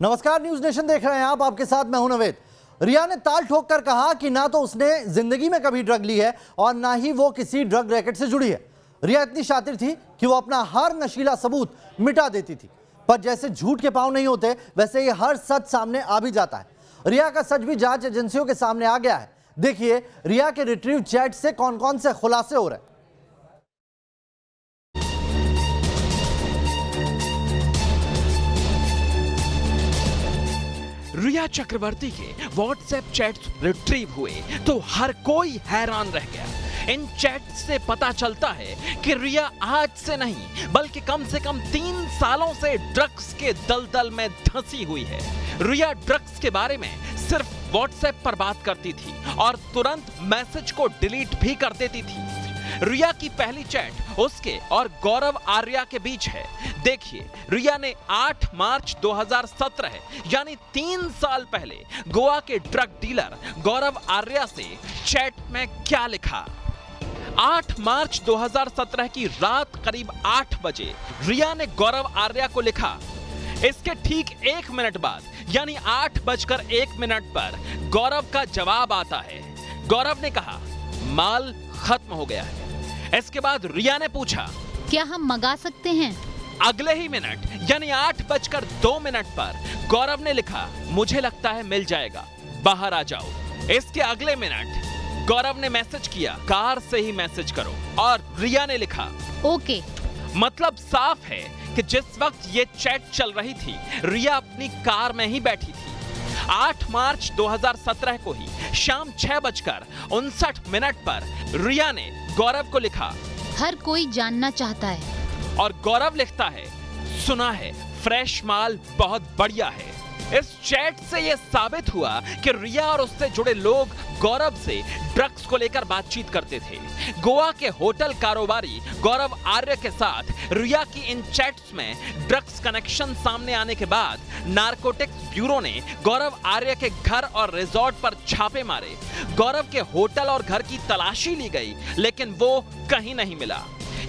नमस्कार, news nation देख रहे हैं आप। आपके साथ मैं हूं नवेद। रिया ने ताल ठोक कर कहा कि ना तो उसने जिंदगी में कभी ड्रग ली है और ना ही वो किसी ड्रग रैकेट से जुड़ी है। रिया इतनी शातिर थी कि वो अपना हर नशीला सबूत मिटा देती थी, पर जैसे झूठ के पांव नहीं होते वैसे ही हर सच सामने आ भी जाता है। रिया का सच भी जांच एजेंसियों के सामने आ गया है। देखिए रिया के रिट्रीव चैट से कौन कौन से खुलासे हो रहे हैं। रिया चक्रवर्ती के व्हाट्सएप चैट्स रिट्रीव हुए तो हर कोई हैरान रह गया। इन चैट से पता चलता है कि रिया आज से नहीं बल्कि कम से कम 3 सालों से ड्रग्स के दलदल में धंसी हुई है। रिया ड्रग्स के बारे में सिर्फ व्हाट्सएप पर बात करती थी और तुरंत मैसेज को डिलीट भी कर देती थी। रिया की पहली चैट उसके और गौरव आर्या के बीच है। देखिए रिया ने 8 मार्च 2017 यानी 3 साल पहले गोवा के ड्रग डीलर गौरव आर्या से चैट में क्या लिखा। 8 मार्च 2017 की रात करीब 8 बजे रिया ने गौरव आर्या को लिखा। इसके ठीक 1 मिनट बाद यानी 8:01 पर गौरव का जवाब आता है। गौरव ने कहा माल खत्म हो गया है। इसके बाद रिया ने पूछा क्या हम मंगा सकते हैं। अगले ही मिनट यानी 8:02 पर गौरव ने लिखा मुझे लगता है मिल जाएगा, बाहर आ जाओ। इसके अगले मिनट गौरव ने मैसेज किया कार से ही मैसेज करो और रिया ने लिखा ओके। मतलब साफ है कि जिस वक्त ये चैट चल रही थी रिया अपनी कार में ही बैठी थी। 8 मार्च 2017 को ही शाम 6:59 पर रिया ने गौरव को लिखा हर कोई जानना चाहता है। और गौरव लिखता है सुना है फ्रेश माल बहुत बढ़िया है। इस चैट से यह साबित हुआ कि रिया और उससे जुड़े लोग गौरव से ड्रग्स को लेकर बातचीत करते थे। गोवा के होटल कारोबारी गौरव आर्य के साथ रिया की इन चैट्स में ड्रग्स कनेक्शन सामने आने के बाद नारकोटिक्स ब्यूरो ने गौरव आर्य के घर और रिजॉर्ट पर छापे मारे। गौरव के होटल और घर की तलाशी ली गई लेकिन वो कहीं नहीं मिला।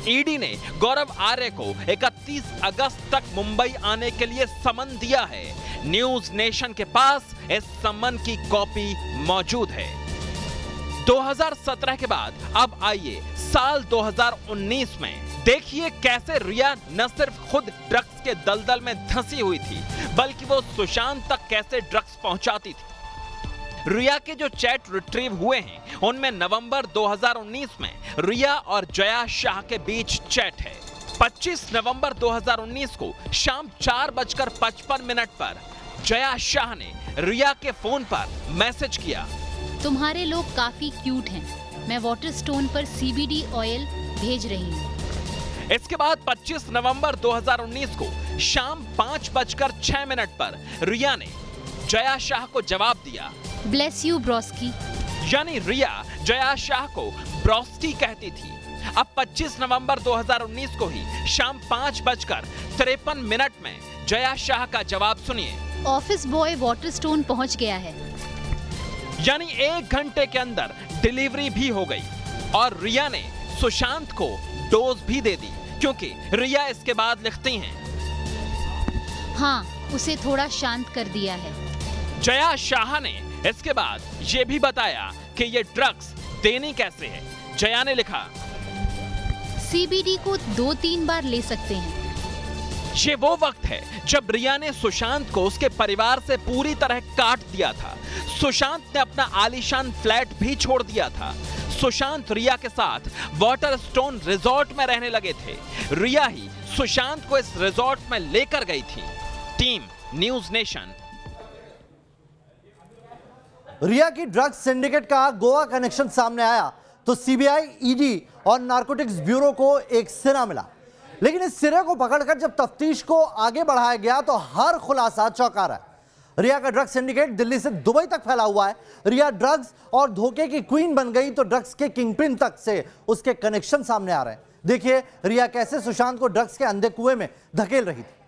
ईडी ने गौरव आर्य को 31 अगस्त तक मुंबई आने के लिए समन दिया है। न्यूज नेशन के पास इस समन की कॉपी मौजूद है। 2017 के बाद अब आइए साल 2019 में देखिए कैसे रिया न सिर्फ खुद ड्रग्स के दलदल में धंसी हुई थी बल्कि वो सुशांत तक कैसे ड्रग्स पहुंचाती थी। रिया के जो चैट रिट्रीव हुए हैं उनमें नवंबर 2019 में रिया और जया शाह के बीच चैट है। 25 नवंबर 2019 को शाम 4:55 पर जया शाह ने रिया के फोन पर मैसेज किया तुम्हारे लोग काफी क्यूट हैं। मैं वाटर स्टोन पर CBD ऑयल भेज रही हूँ। इसके बाद 25 नवंबर 2019 को शाम 5:06 पर रिया ने जया शाह को जवाब दिया ब्लेस यू ब्रोस्की। यानी रिया जया शाह को ब्रोस्की कहती थी। अब 25 नवंबर 2019 को ही शाम 5:53 में जया शाह का जवाब सुनिए ऑफिस बॉय वाटर स्टोन पहुंच गया है। यानी 1 घंटे के अंदर डिलीवरी भी हो गई और रिया ने सुशांत को डोज भी दे दी क्योंकि रिया इसके बाद लिखती हैं हाँ उसे थोड़ा शांत कर दिया है। जया शाह ने इसके बाद ये भी बताया कि ये ड्रग्स देनी कैसे है। जया ने लिखा CBD को 2-3 बार ले सकते हैं। ये वो वक्त है जब रिया ने सुशांत को उसके परिवार से पूरी तरह काट दिया था। सुशांत ने अपना आलीशान फ्लैट भी छोड़ दिया था। सुशांत रिया के साथ वाटर स्टोन रिजॉर्ट में रहने लगे थे। रिया ही सुशांत को इस रिजॉर्ट में लेकर गई थी। Team news nation. रिया की ड्रग्स सिंडिकेट का गोवा कनेक्शन सामने आया तो CBI, ED और नारकोटिक्स ब्यूरो को एक सिरा मिला। लेकिन इस सिरे को पकड़कर जब तफ्तीश को आगे बढ़ाया गया तो हर खुलासा चौंका रहा है। रिया का ड्रग्स सिंडिकेट दिल्ली से दुबई तक फैला हुआ है। रिया ड्रग्स और धोखे की क्वीन बन गई तो ड्रग्स के किंगपिन तक से उसके कनेक्शन सामने आ रहे हैं। देखिए रिया कैसे सुशांत को ड्रग्स के अंधे कुएं में धकेल रही थी।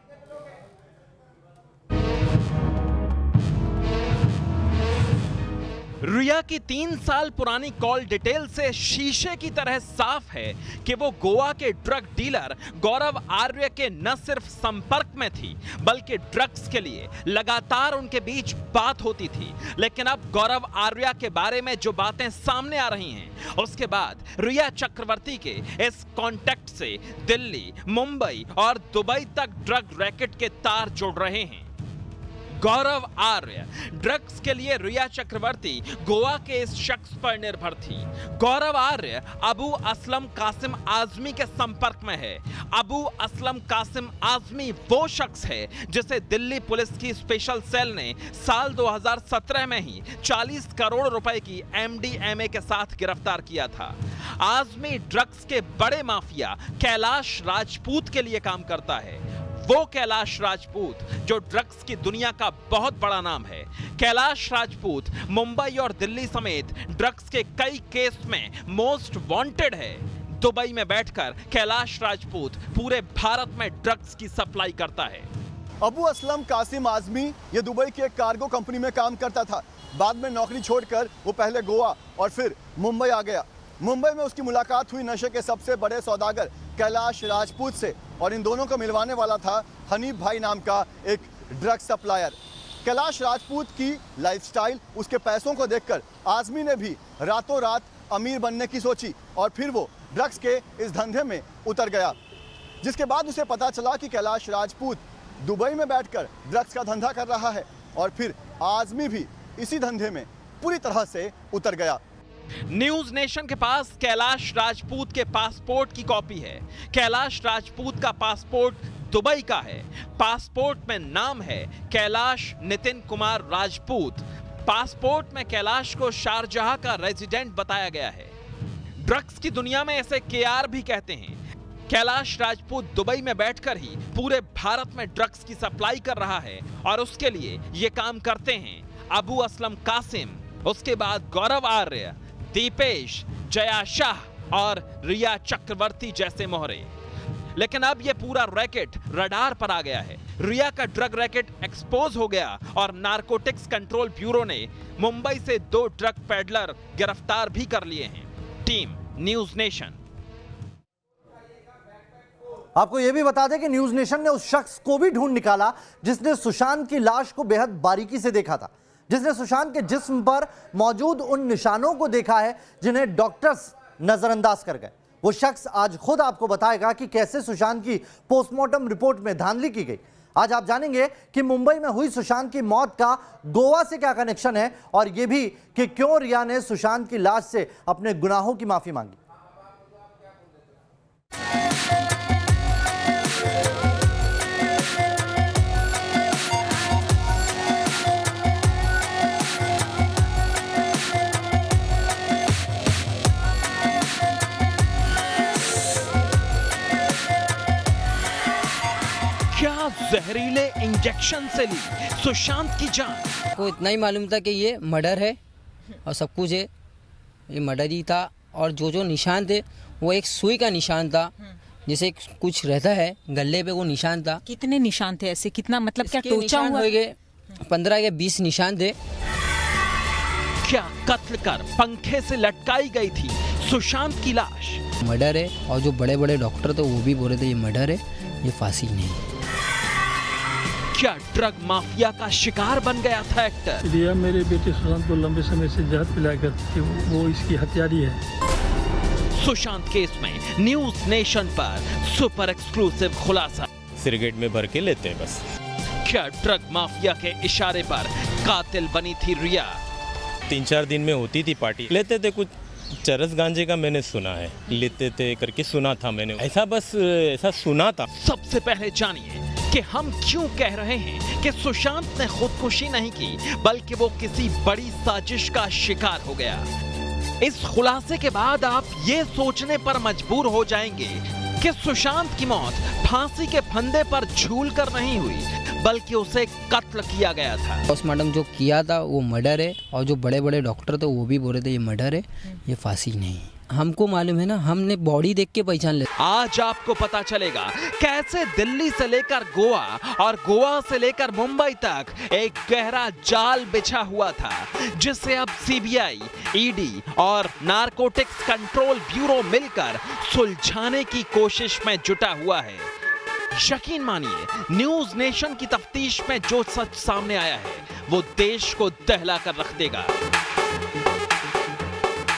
रिया की 3 साल पुरानी कॉल डिटेल से शीशे की तरह साफ है कि वो गोवा के ड्रग डीलर गौरव आर्य के न सिर्फ संपर्क में थी, बल्कि ड्रग्स के लिए लगातार उनके बीच बात होती थी। लेकिन अब गौरव आर्य के बारे में जो बातें सामने आ रही हैं, उसके बाद रिया चक्रवर्ती के इस कॉन्टेक्ट से दिल्ली, मुंबई और दुबई तक ड्रग रैकेट के तार जुड़ रहे हैं। गौरव आर्य ड्रग्स के लिए रिया चक्रवर्ती गोवा के इस शख्स पर निर्भर थी। गौरव आर्य अबू असलम कासिम आजमी के संपर्क में है। अबू असलम कासिम आजमी वो शख्स है जिसे दिल्ली पुलिस की स्पेशल सेल ने साल 2017 में ही 40 करोड़ रुपए की MDMA के साथ गिरफ्तार किया था। आजमी ड्रग्स के बड़े माफिया कैलाश राजपूत के लिए काम करता है। वो कैलाश राजपूत जो ड्रग्स की दुनिया का बहुत बड़ा नाम है। कैलाश राजपूत मुंबई और दिल्ली समेत ड्रग्स के कई केस में मोस्ट वांटेड है। दुबई में बैठकर कैलाश राजपूत पूरे भारत में ड्रग्स की सप्लाई करता है। अबू असलम कासिम आजमी ये दुबई की एक कार्गो कंपनी में काम करता था। बाद में नौकरी छोड़कर वो पहले गोवा और फिर मुंबई आ गया। मुंबई में उसकी मुलाकात हुई नशे के सबसे बड़े सौदागर कैलाश राजपूत से, और इन दोनों को मिलवाने वाला था हनीफ भाई नाम का एक ड्रग सप्लायर। कैलाश राजपूत की लाइफस्टाइल, उसके पैसों को देखकर आजमी ने भी रातों रात अमीर बनने की सोची और फिर वो ड्रग्स के इस धंधे में उतर गया। जिसके बाद उसे पता चला कि कैलाश राजपूत दुबई में बैठकर ड्रग्स का धंधा कर रहा है और फिर आजमी भी इसी धंधे में पूरी तरह से उतर गया। न्यूज नेशन के पास कैलाश राजपूत के पासपोर्ट की कॉपी है। कैलाश राजपूत का पासपोर्ट दुबई का है। पासपोर्ट में नाम है कैलाश नितिन कुमार राजपूत। पासपोर्ट में कैलाश को शारजाह का रेजिडेंट बताया गया है। ड्रग्स की दुनिया में इसे KR भी कहते हैं। कैलाश राजपूत दुबई में बैठकर ही पूरे भारत में ड्रग्स की सप्लाई कर रहा है और उसके लिए ये काम करते हैं अबू असलम कासिम, उसके बाद गौरव आर्य, दीपेश, जया शाह और रिया चक्रवर्ती जैसे मोहरे। लेकिन अब यह पूरा रैकेट रडार पर आ गया है। रिया का ड्रग रैकेट एक्सपोज हो गया और नारकोटिक्स कंट्रोल ब्यूरो ने मुंबई से 2 ड्रग पेडलर गिरफ्तार भी कर लिए हैं। Team news nation. आपको यह भी बता दें कि न्यूज नेशन ने उस शख्स को भी ढूंढ निकाला जिसने सुशांत की लाश को बेहद बारीकी से देखा था, जिसने सुशांत के जिस्म पर मौजूद उन निशानों को देखा है जिन्हें डॉक्टर्स नजरअंदाज कर गए। वो शख्स आज खुद आपको बताएगा कि कैसे सुशांत की पोस्टमार्टम रिपोर्ट में धांधली की गई। आज आप जानेंगे कि मुंबई में हुई सुशांत की मौत का गोवा से क्या कनेक्शन है और यह भी कि क्यों रिया ने सुशांत की लाश से अपने गुनाहों की माफी मांगी। जहरीले इंजेक्शन से ली सुशांत की जान। को इतना ही मालूम था कि ये मर्डर है और सब कुछ है, ये मर्डर ही था। और जो निशान थे वो एक सुई का निशान था, जैसे कुछ रहता है गले पे, वो निशान था। कितने निशान थे ऐसे? कितना मतलब क्या टोचा हुआ? 15 या 20 निशान थे। क्या कत्ल कर पंखे से लटकाई गई थी सुशांत की लाश? मर्डर है और जो बड़े बड़े डॉक्टर थे वो भी बोल रहे थे ये मर्डर है, ये फांसी नहीं। क्या ड्रग माफिया का शिकार बन गया था एक्टर? रिया मेरे बेटे सुशांत को लंबे समय से जहर पिलाया करती थी, वो इसकी हत्यारी है। सुशांत केस में न्यूज नेशन पर सुपर एक्सक्लूसिव खुलासा। सिगरेट में भर के लेते हैं बस। क्या ड्रग माफिया के इशारे पर कातिल बनी थी रिया? 3-4 दिन में होती थी पार्टी, लेते थे कुछ चरस गांजे का, मैंने सुना है लेते थे करके सुना था मैंने, ऐसा सुना था। सबसे पहले जानिए कि हम क्यों कह रहे हैं कि सुशांत ने खुदकुशी नहीं की, बल्कि वो किसी बड़ी साजिश का शिकार हो गया। इस खुलासे के बाद आप ये सोचने पर मजबूर हो जाएंगे कि सुशांत की मौत फांसी के फंदे पर झूल कर नहीं हुई, बल्कि उसे कत्ल किया गया था। पोस्टमार्टम जो किया था वो मर्डर है और जो बड़े बड़े डॉक्टर थे वो भी बोल रहे थे ये मर्डर है, ये फांसी नहीं। हमको मालूम है ना, हमने बॉडी देख के पहचान ले। आज आपको पता चलेगा कैसे दिल्ली से लेकर गोवा और गोवा से लेकर मुंबई तक एक गहरा जाल बिछा हुआ था, जिसे अब सीबीआई, ईडी और नारकोटिक्स कंट्रोल ब्यूरो मिलकर सुलझाने की कोशिश में जुटा हुआ है। यकीन मानिए, न्यूज नेशन की तफ्तीश में जो सच सामने आया है वो देश को दहला कर रख देगा।